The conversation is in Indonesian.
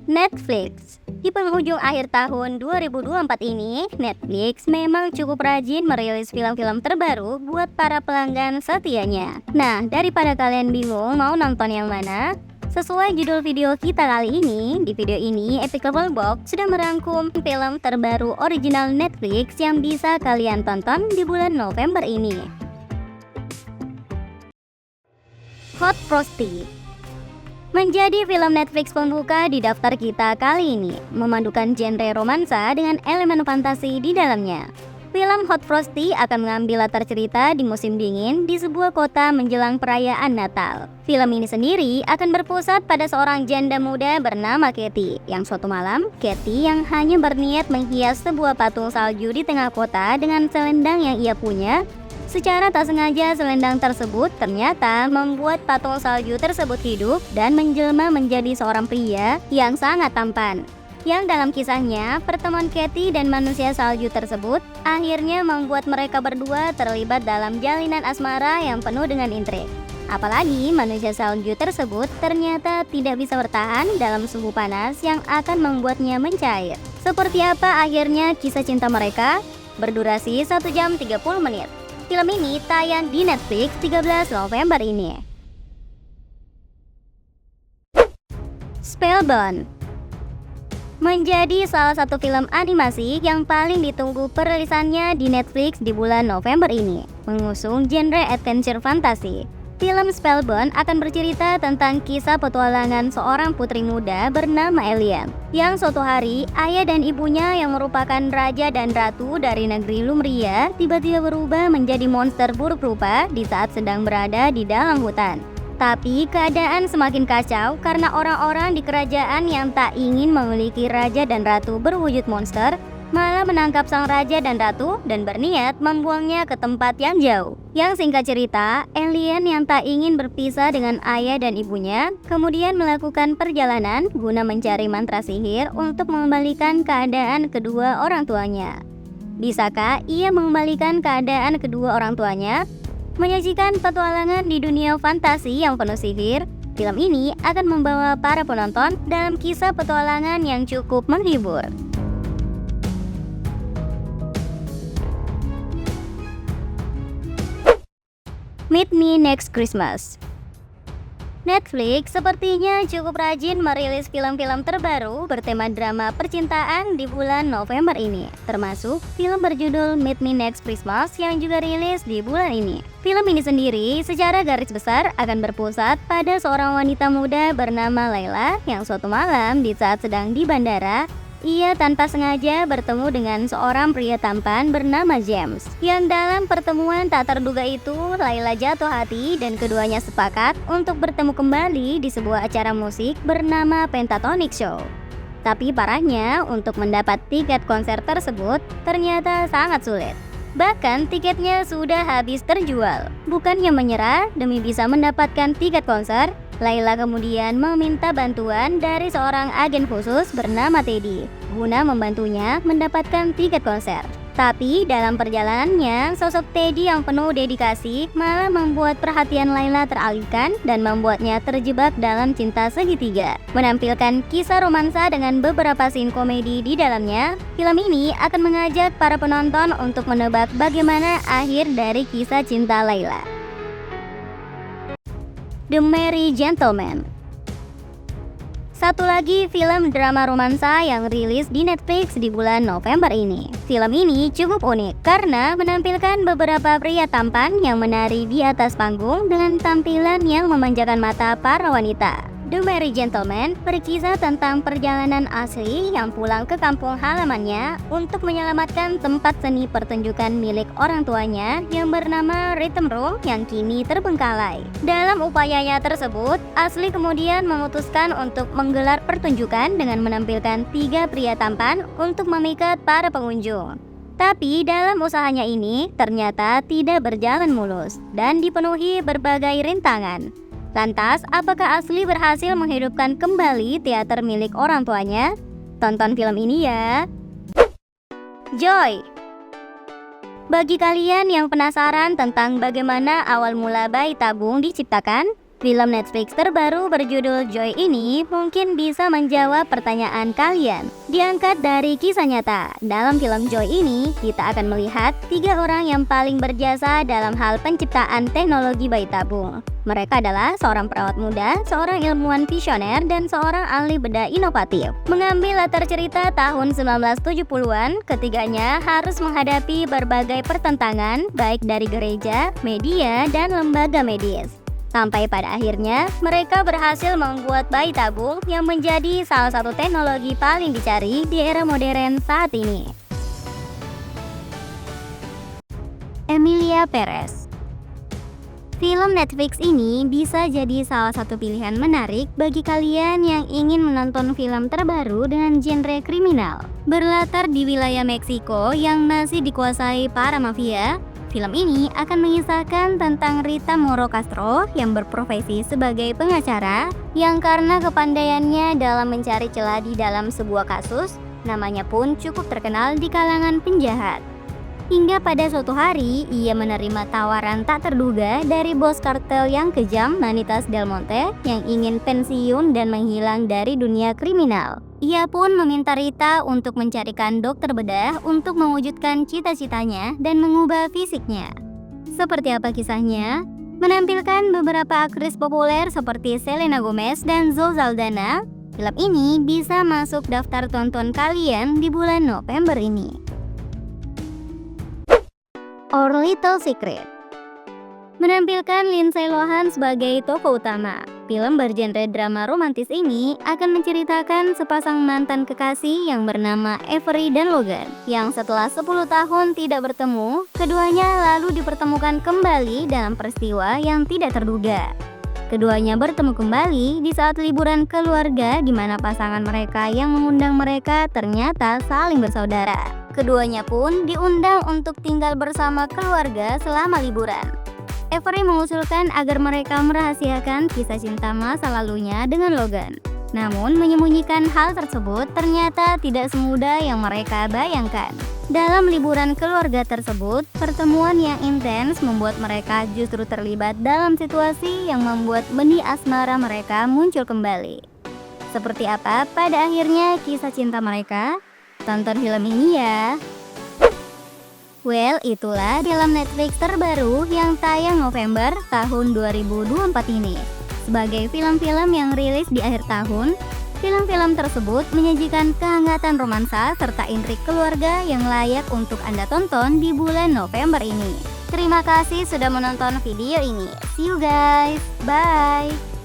Netflix. Di penghujung akhir tahun 2024 ini, Netflix memang cukup rajin merilis film-film terbaru buat para pelanggan setianya. Nah, daripada kalian bingung mau nonton yang mana, sesuai judul video kita kali ini, di video ini Epic Level Box sudah merangkum film terbaru original Netflix yang bisa kalian tonton di bulan November ini. Hot Frosty menjadi film Netflix pembuka di daftar kita kali ini, memadukan genre romansa dengan elemen fantasi di dalamnya. Film Hot Frosty akan mengambil latar cerita di musim dingin di sebuah kota menjelang perayaan Natal. Film ini sendiri akan berpusat pada seorang janda muda bernama Katie, yang suatu malam, Katie yang hanya berniat menghias sebuah patung salju di tengah kota dengan selendang yang ia punya. Secara tak sengaja selendang tersebut ternyata membuat patung salju tersebut hidup dan menjelma menjadi seorang pria yang sangat tampan. Yang dalam kisahnya, pertemuan Katie dan manusia salju tersebut akhirnya membuat mereka berdua terlibat dalam jalinan asmara yang penuh dengan intrik. Apalagi manusia salju tersebut ternyata tidak bisa bertahan dalam suhu panas yang akan membuatnya mencair. Seperti apa akhirnya kisah cinta mereka? Berdurasi 1 jam 30 menit. Film ini tayang di Netflix 13 November ini. Spellbound menjadi salah satu film animasi yang paling ditunggu perilisannya di Netflix di bulan November ini, mengusung genre adventure fantasi. Film Spellbound akan bercerita tentang kisah petualangan seorang putri muda bernama Alien, yang suatu hari ayah dan ibunya yang merupakan raja dan ratu dari negeri Lumria tiba-tiba berubah menjadi monster buruk rupa di saat sedang berada di dalam hutan. Tapi keadaan semakin kacau karena orang-orang di kerajaan yang tak ingin memiliki raja dan ratu berwujud monster malah menangkap sang raja dan ratu dan berniat membuangnya ke tempat yang jauh. Yang singkat cerita, alien yang tak ingin berpisah dengan ayah dan ibunya kemudian melakukan perjalanan guna mencari mantra sihir untuk mengembalikan keadaan kedua orang tuanya. Bisakah ia mengembalikan keadaan kedua orang tuanya? Menyajikan petualangan di dunia fantasi yang penuh sihir, film ini akan membawa para penonton dalam kisah petualangan yang cukup menghibur. Meet Me Next Christmas. Netflix sepertinya cukup rajin merilis film-film terbaru bertema drama percintaan di bulan November ini, termasuk film berjudul Meet Me Next Christmas yang juga rilis di bulan ini. Film ini sendiri secara garis besar akan berpusat pada seorang wanita muda bernama Layla yang suatu malam di saat sedang di bandara, ia tanpa sengaja bertemu dengan seorang pria tampan bernama James. Yang dalam pertemuan tak terduga itu, Layla jatuh hati dan keduanya sepakat untuk bertemu kembali di sebuah acara musik bernama Pentatonic Show. Tapi parahnya, untuk mendapat tiket konser tersebut ternyata sangat sulit. Bahkan tiketnya sudah habis terjual. Bukannya menyerah demi bisa mendapatkan tiket konser, Layla kemudian meminta bantuan dari seorang agen khusus bernama Teddy guna membantunya mendapatkan tiket konser. Tapi dalam perjalanannya, sosok Teddy yang penuh dedikasi malah membuat perhatian Layla teralihkan dan membuatnya terjebak dalam cinta segitiga. Menampilkan kisah romansa dengan beberapa scene komedi di dalamnya, film ini akan mengajak para penonton untuk menebak bagaimana akhir dari kisah cinta Layla. The Merry Gentleman. Satu lagi film drama romansa yang rilis di Netflix di bulan November ini. Film ini cukup unik karena menampilkan beberapa pria tampan yang menari di atas panggung dengan tampilan yang memanjakan mata para wanita. The Merry Gentleman berkisah tentang perjalanan asli yang pulang ke kampung halamannya untuk menyelamatkan tempat seni pertunjukan milik orang tuanya yang bernama Rhythm Room yang kini terbengkalai. Dalam upayanya tersebut, Asli kemudian memutuskan untuk menggelar pertunjukan dengan menampilkan 3 pria tampan untuk memikat para pengunjung. Tapi dalam usahanya ini ternyata tidak berjalan mulus dan dipenuhi berbagai rintangan. Lantas, apakah Asli berhasil menghidupkan kembali teater milik orang tuanya? Tonton film ini ya. Joy. Bagi kalian yang penasaran tentang bagaimana awal mula bayi tabung diciptakan, Film Netflix terbaru berjudul Joy ini mungkin bisa menjawab pertanyaan kalian. Diangkat dari kisah nyata. Dalam film Joy ini, kita akan melihat 3 orang yang paling berjasa dalam hal penciptaan teknologi bayi tabung. Mereka adalah seorang perawat muda, seorang ilmuwan visioner, dan seorang ahli bedah inovatif. Mengambil latar cerita tahun 1970-an, ketiganya harus menghadapi berbagai pertentangan, baik dari gereja, media, dan lembaga medis. Sampai pada akhirnya, mereka berhasil membuat bayi tabung yang menjadi salah satu teknologi paling dicari di era modern saat ini. Emilia Perez. Film Netflix ini bisa jadi salah satu pilihan menarik bagi kalian yang ingin menonton film terbaru dengan genre kriminal. Berlatar di wilayah Meksiko yang masih dikuasai para mafia, film ini akan mengisahkan tentang Rita Moro Castro yang berprofesi sebagai pengacara yang karena kepandaiannya dalam mencari celah di dalam sebuah kasus, namanya pun cukup terkenal di kalangan penjahat. Hingga pada suatu hari, ia menerima tawaran tak terduga dari bos kartel yang kejam, Manitas Del Monte, yang ingin pensiun dan menghilang dari dunia kriminal. Ia pun meminta Rita untuk mencarikan dokter bedah untuk mewujudkan cita-citanya dan mengubah fisiknya. Seperti apa kisahnya? Menampilkan beberapa aktris populer seperti Selena Gomez dan Zoe Saldana, film ini bisa masuk daftar tonton kalian di bulan November ini. Our Little Secret menampilkan Lindsay Lohan sebagai tokoh utama. Film bergenre drama romantis ini akan menceritakan sepasang mantan kekasih yang bernama Avery dan Logan, yang setelah 10 tahun tidak bertemu, keduanya lalu dipertemukan kembali dalam peristiwa yang tidak terduga. Keduanya bertemu kembali di saat liburan keluarga di mana pasangan mereka yang mengundang mereka ternyata saling bersaudara. Keduanya pun diundang untuk tinggal bersama keluarga selama liburan. Avery mengusulkan agar mereka merahasiakan kisah cinta masa lalunya dengan Logan. Namun menyembunyikan hal tersebut ternyata tidak semudah yang mereka bayangkan. Dalam liburan keluarga tersebut, pertemuan yang intens membuat mereka justru terlibat dalam situasi yang membuat benih asmara mereka muncul kembali. Seperti apa pada akhirnya kisah cinta mereka? Tonton film ini ya. Well, itulah film Netflix terbaru yang tayang November tahun 2024 ini. Sebagai film-film yang rilis di akhir tahun, film-film tersebut menyajikan kehangatan romansa serta intrik keluarga yang layak untuk Anda tonton di bulan November ini. Terima kasih sudah menonton video ini. See you guys. Bye.